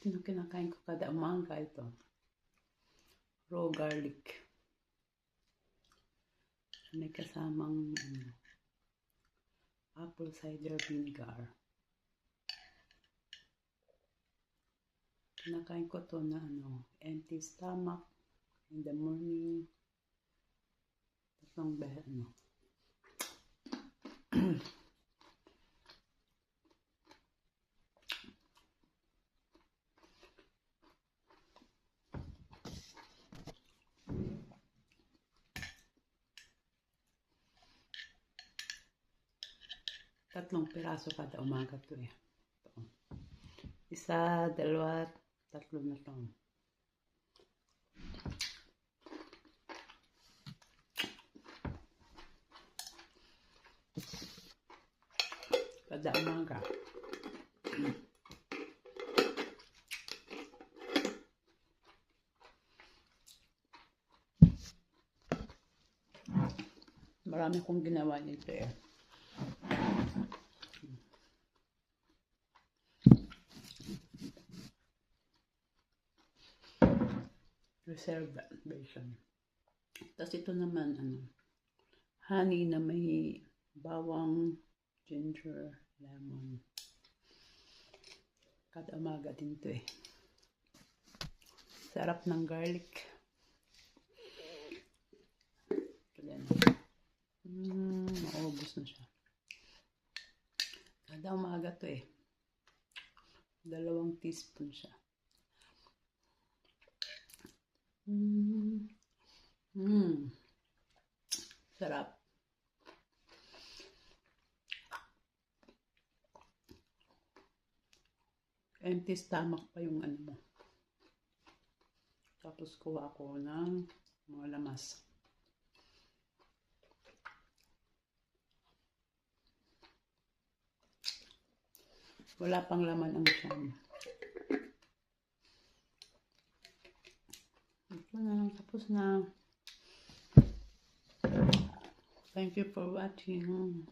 Yung kinakain ko kada umaga ito. Raw garlic. May kasamang apple cider vinegar. Kinakain ko to na empty stomach in the morning. Tatlong tatlong piraso kada umaga to eh. Ito. Isa, dalawa, tatlo na to. Kada umaga. Marami kong ginawa nito eh. Reservation. Tapos ito naman honey na may bawang, ginger, lemon. Kada umaga din to eh. Sarap ng garlic. Maubos na siya. Kada umaga to eh. 2 teaspoon siya. Sarap. Empty stomach pa yung mo. Tapos kuha ko ng mga lamas. Wala pang laman ang tiyan. Ito na lang, tapos na. Thank you for watching.